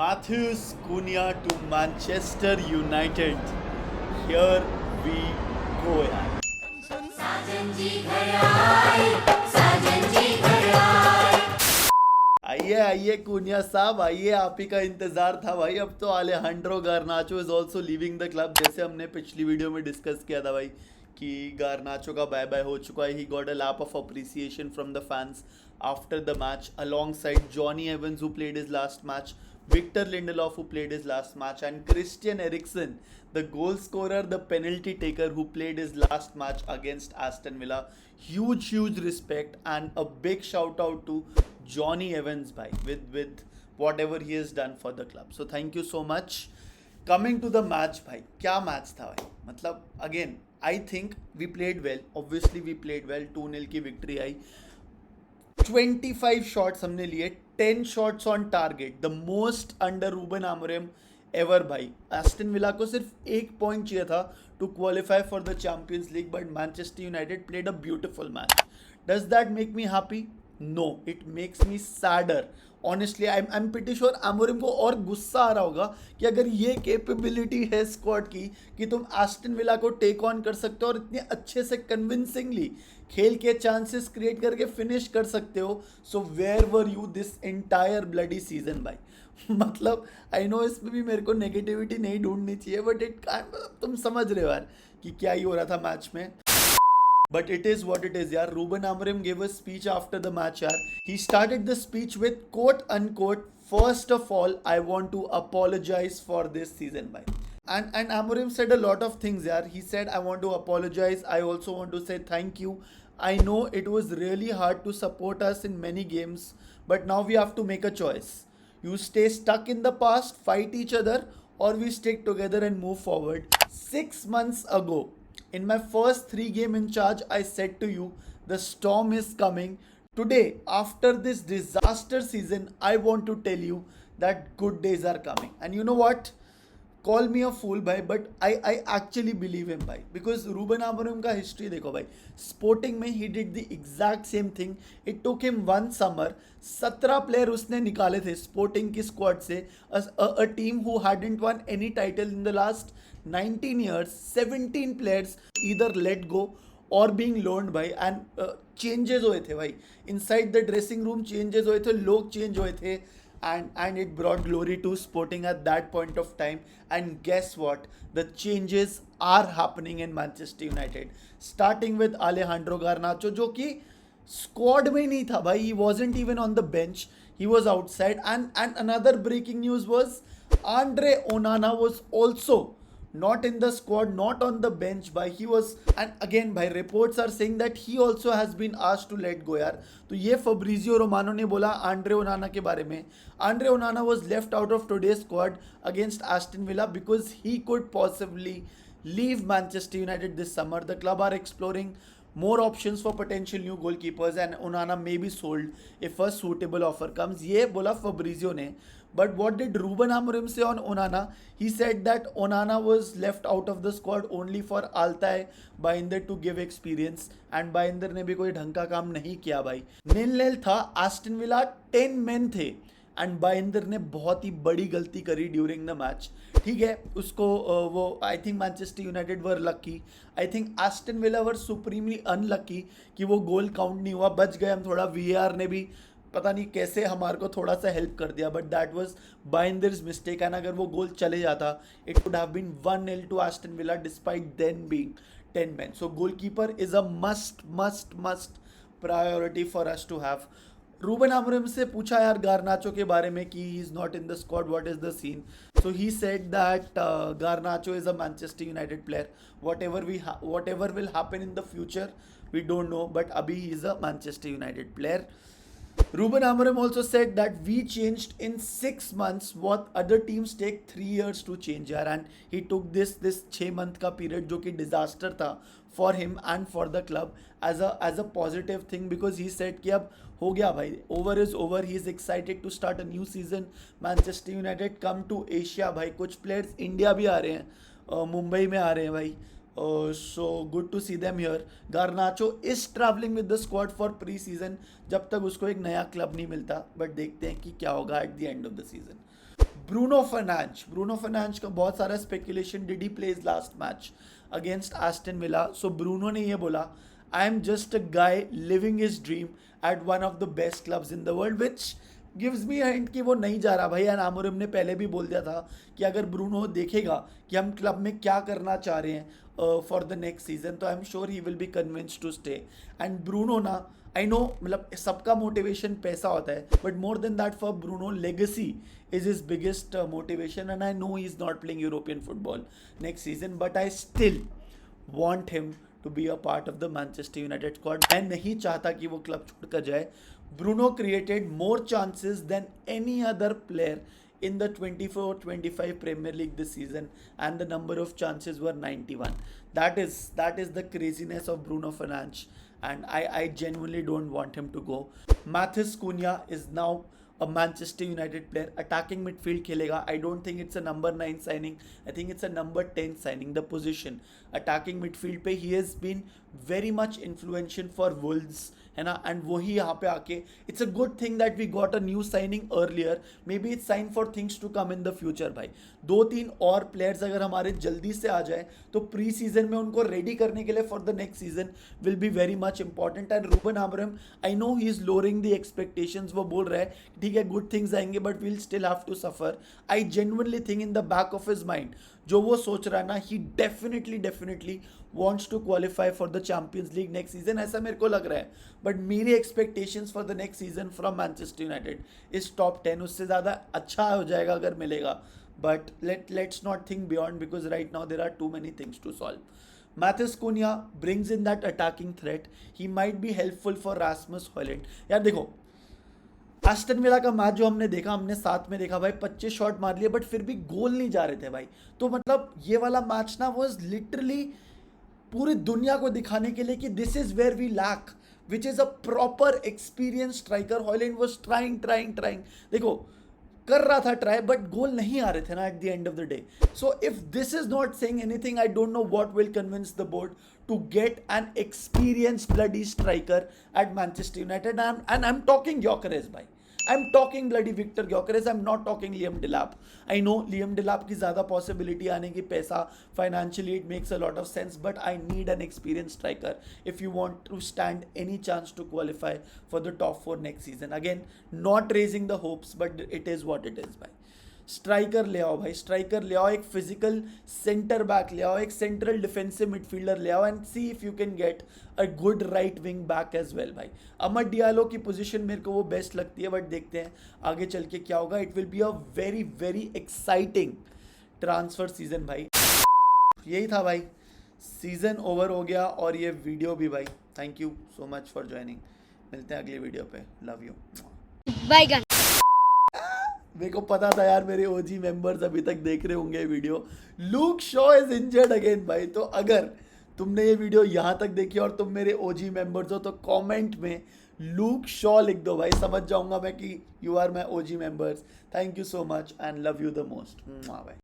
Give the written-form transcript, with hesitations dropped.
Matheus Cunha to Manchester United. Here we go यार. साजन जी घर आए, साजन जी घर आए. आइए आइए कुनिया साहब आइए, आप ही का इंतजार था भाई. अब तो अलेहांड्रो Garnacho is also leaving the club. जैसे हमने पिछली वीडियो में डिस्कस किया था भाई कि गार्नाचो का बाय बाय हो चुका है. He got a lap of appreciation from the fans after the match alongside Johnny Evans who played his last match, Victor Lindelof who played his last match, and Christian Eriksen, the goal scorer, the penalty taker who played his last match against Aston Villa. Huge respect and a big shout out to Johnny Evans bhai with whatever he has done for the club. So thank you so much. Coming to the match bhai, क्या match था भाई. मतलब again I think we played well. Obviously we played well. 2-0 की victory आई. 25 shots हमने लिए, 10 shots on target, the most under Ruben Amorim ever भाई. Aston Villa को सिर्फ एक पॉइंट चाहिए था to qualify for the Champions League, but Manchester United played a beautiful match. Does that make me happy? No, it makes me sadder. Honestly I am pretty sure Amorim को और गुस्सा आ रहा होगा कि अगर ये कैपेबिलिटी है स्क्वाड की कि तुम एस्टन विला को टेक ऑन कर सकते हो और इतने अच्छे से कन्विंसिंगली खेल के चांसेस क्रिएट करके फिनिश कर सकते हो, so where were you this entire bloody season भाई. मतलब आई नो इसमें भी मेरे को नेगेटिविटी नहीं ढूंढनी चाहिए, बट तुम समझ रहे हो यार कि क्या ही हो रहा था मैच में. But it is what it is, yaar. Ruben Amorim gave a speech after the match, yaar. He started the speech with quote unquote, "First of all, I want to apologize for this season, bhai." And Amorim said a lot of things, yaar. He said, "I want to apologize. I also want to say thank you. I know it was really hard to support us in many games, but now we have to make a choice. You stay stuck in the past, fight each other, or we stick together and move forward." 6 months ago, in my first 3 game in charge, I said to you, the storm is coming. Today, after this disaster season, I want to tell you that good days are coming. And you know what? Call me a fool भाई, but I actually believe him भाई, because Ruben आमोरिम का history देखो भाई. Sporting में he did the exact same thing. It took him 1 summer. 17 player उसने निकाले थे sporting की स्क्वाड से. A team who hadn't won any title in the last 19 years. 17 players either let go or being loaned भाई. And changes हुए थे भाई. Inside the dressing room changes हुए थे, लोग change हुए थे. And it brought glory to Sporting at that point of time. And guess what? The changes are happening in Manchester United. Starting with Alejandro Garnacho, जो कि squad में ही नहीं था भाई. He wasn't even on the bench. He was outside. And another breaking news was Andre Onana was also not in the squad, not on the bench by. He was, and again by reports are saying that he also has been asked to let go यार. तो ये Fabrizio Romano ने बोला Andre ओनाना के बारे में. Andre ओनाना was left out of today's squad against Aston Villa because he could possibly leave Manchester United this summer. The club are exploring more options for potential new goalkeepers and Onana may be sold if a suitable offer comes. ये बोला Fabrizio ने. But what did Ruben Amorim say on Onana? He said that Onana was left out of the squad only for Altay Baynder to give experience, and Baynder ने भी कोई ढंग का काम नहीं किया भाई. नील था. एस्टन विला 10 men थे एंड बाइंदर ने बहुत ही बड़ी गलती करी ड्यूरिंग द मैच. ठीक है, उसको वो I think Manchester United were lucky. I think Aston villa were supremely unlucky कि वो गोल काउंट नहीं हुआ. बच गए हम थोड़ा. वीआर ने भी पता नहीं कैसे हमारे को थोड़ा सा हेल्प कर दिया, but that was Bayindir's mistake. And अगर वो गोल चले जाता, it would have been 1-0 to Aston Villa despite then being 10 men. So goalkeeper is a must priority for us to have. Ruben Amorim से पूछा यार Garnacho के बारे में कि he is not in the squad, what is the scene. So he said that Garnacho is a Manchester United player. whatever will happen in the future we don't know, but abhi he is a Manchester United player. Ruben Amorim also said that we changed in 6 months what other teams take 3 years to change यार. And he took this 6 month का period जो कि disaster था for him and for the club as a positive thing, because he said कि अब हो गया भाई, over is over. He is excited to start a new season. Manchester United come to Asia भाई. कुछ players India भी आ रहे हैं, मुंबई में आ रहे हैं भाई. So good to see them here. Garnacho is traveling with the squad for pre-season जब तक उसको एक नया क्लब नहीं मिलता, बट देखते हैं कि क्या होगा at the end of the season. Bruno Fernandes का बहुत सारा speculation, did he plays last match against Aston Villa. So Bruno ने ये बोला, I am just a guy living his dream at one of the best clubs in the world, which gives me hint कि वो नहीं जा रहा भाई. And आमोरिम ने पहले भी बोल दिया था कि अगर ब्रूनो देखेगा कि हम क्लब में क्या करना चाह रहे हैं फॉर द नेक्स्ट सीजन, तो I am sure he will be convinced to stay. And Bruno ना, आई नो, मतलब सबका मोटिवेशन पैसा होता है, but more than that for Bruno legacy is his biggest motivation, and I know he's not playing European football next season, but I still want him to be a part of the Manchester United squad. मैं नहीं चाहता कि वो club छोड़कर जाए. Bruno created more chances than any other player in the 24-25 Premier League this season, and the number of chances were 91. That is the craziness of Bruno Fernandes, and I genuinely don't want him to go. Matheus Cunha is now a Manchester United player. Attacking midfield खेलेगा. I don't think it's a number 9 signing. I think it's a number 10 signing. The position attacking midfield पे he has been very much influential for Wolves, है ना. And वही यहाँ पे आके it's a good thing that we got a new signing earlier. Maybe it's sign for things to come in the future भाई. 2-3 और players अगर हमारे जल्दी से आ जाए तो प्री सीजन में उनको रेडी करने के लिए for the next season will be very much important. And Ruben Amorim, I know he is lowering the expectations. वो बोल रहा है ठीक है गुड थिंग्स आएंगे but we'll still have to suffer. I genuinely think in the back of his mind जो वो सोच रहा है ना, he definitely wants to qualify for the Champions League next season, ऐसा मेरे को लग रहा है. बट मेरी expectations for the next season from Manchester United is top 10. उससे ज़्यादा अच्छा हो जाएगा अगर मिलेगा, but let's not think beyond, because right now there are too many things to solve. Matheus Cunha brings in that attacking threat. He might be helpful for Rasmus Højlund. यार देखो, Aston villa का match जो हमने देखा, हमने साथ में देखा भाई, 25 शॉट मार लिए बट फिर भी गोल नहीं जा रहे थे भाई. तो मतलब ये वाला मैच ना वाज लिटरली पूरी दुनिया को दिखाने के लिए कि this is where we lack, which is a proper experience striker. Hojlund was trying. देखो कर रहा था ट्राई, बट गोल नहीं आ रहे थे ना at the end of the day. So if this is not saying anything, I don't know what will convince the board to get an experienced bloody striker at Manchester United. And I'm talking Gyökeres bhai. I'm talking bloody Victor Gyökeres. I'm not talking Liam Delap. I know Liam Delap की ज़्यादा possibility आने की, पैसा financially it makes a lot of sense, but I need an experienced striker if you want to stand any chance to qualify for the top 4 next season. Again, not raising the hopes, but it is what it is bhai. Striker ले आओ भाई, striker ले आओ, एक physical centre back ले आओ, एक central defensive midfielder ले आओ, and see if you can get a good right wing back as well भाई. अमर डियालो की पोजीशन मेरे को वो बेस्ट लगती है, बट देखते हैं आगे चल के क्या होगा. It will be a very exciting transfer season भाई. यही था भाई, सीजन ओवर हो गया और ये वीडियो भी भाई. Thank you so much for joining. मिलते हैं अगली वीडियो पे. Love you. बाय. मेरे को पता था यार मेरे ओजी मेंबर्स अभी तक देख रहे होंगे video. Luke Shaw is injured again भाई. तो अगर तुमने ये वीडियो यहाँ तक देखी और तुम मेरे ओजी मेंबर्स हो तो कमेंट में लूक शॉ लिख दो भाई. समझ जाऊंगा मैं कि you are my OG members. Thank you so much and love you the most भाई.